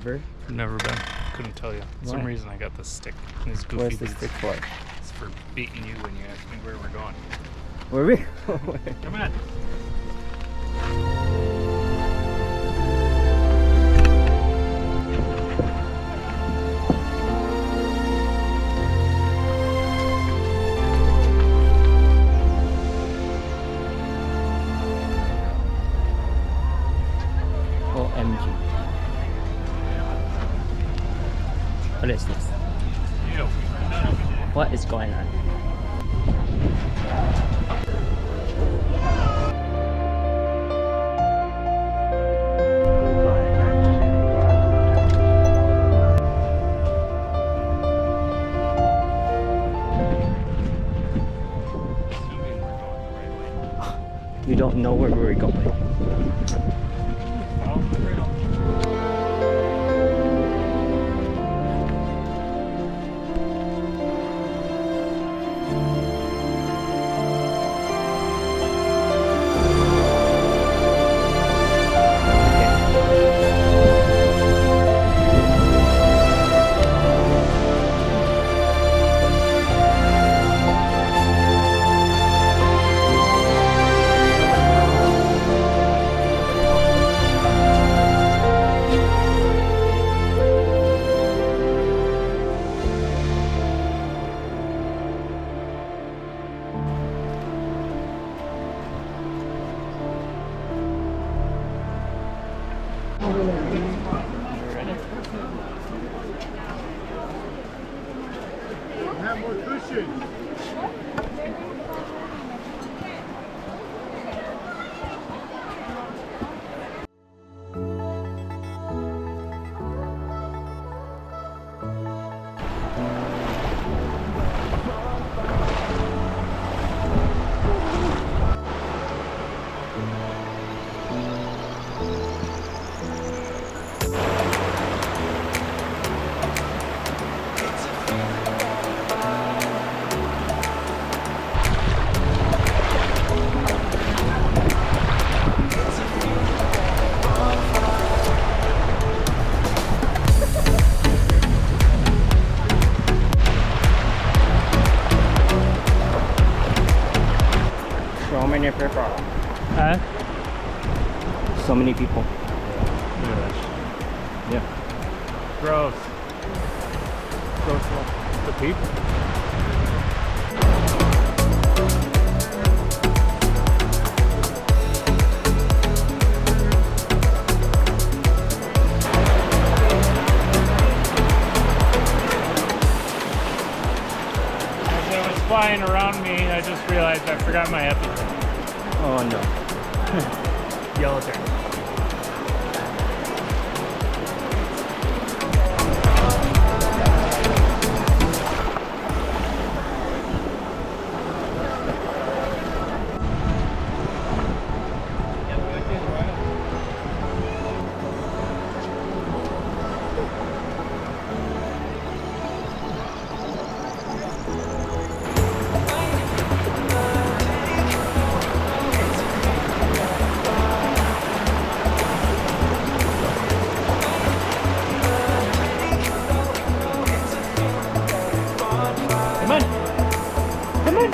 river? Never been. Couldn't tell you. For some Why? reason I got this stick. These goofy What's the beats. stick for? It's for beating you when you ask me where we're going. Where we? Come on. OMG. What is this? What is going on? You don't know where we're going. Have more cushion. So many people. Huh? So many people. Look at that shit. Yeah. Gross. Gross. The people. As it was flying around me, I just realized I forgot my EpiPen. Oh no. Yellowtail. Come on. Come on.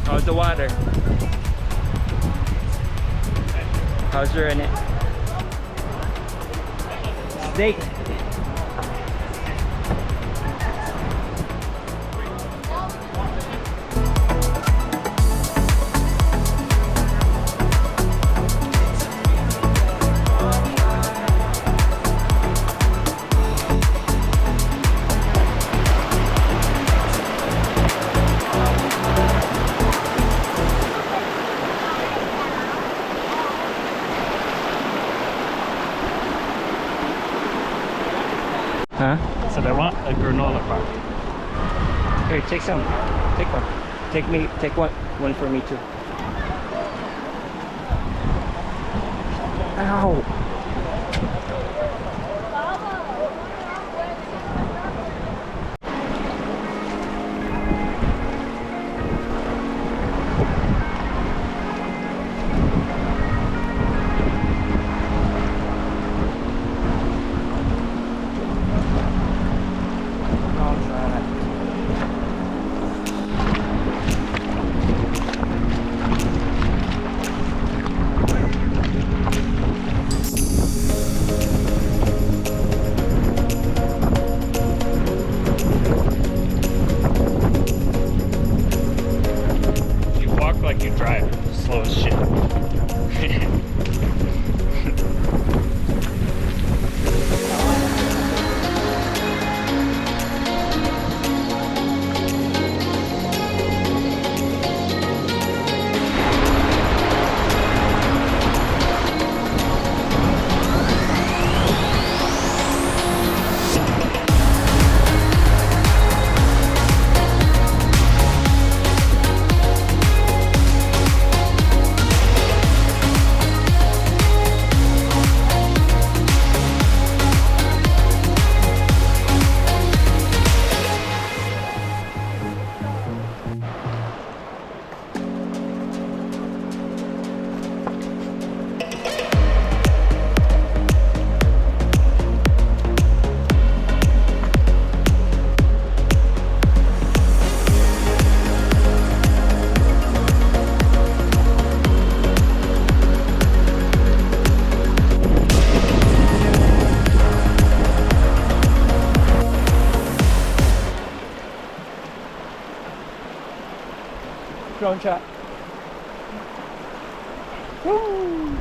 How's the water? How's your in it? Steak. Huh? I said I want a granola bar. Here, take some. Take one. Take one. One for me too. Ow! You walk like you drive. Slow as shit. Drone shot. Woo!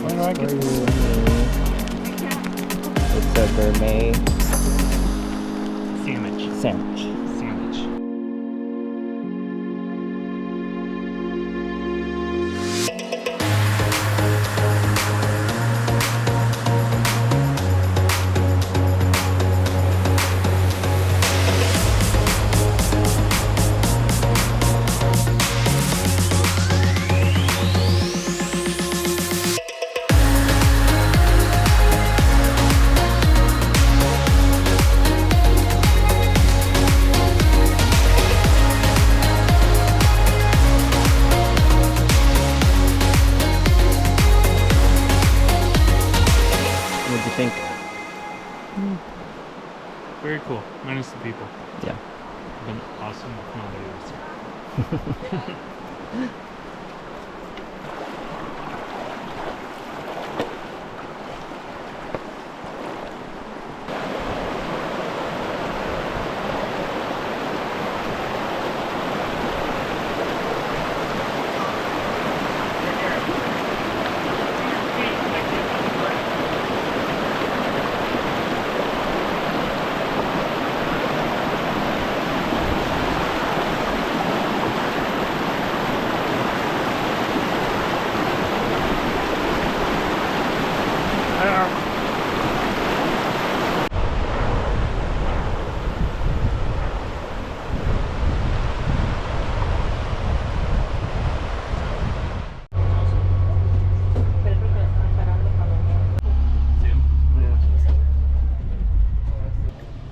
Where do I get this? It's a gourmet Sandwich. sandwich. Sandwich. What'd you think? Very cool. Minus the people. Yeah. Been awesome accommodators.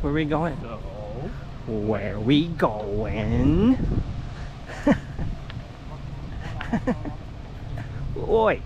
Where we going? So, Where we going? Oi!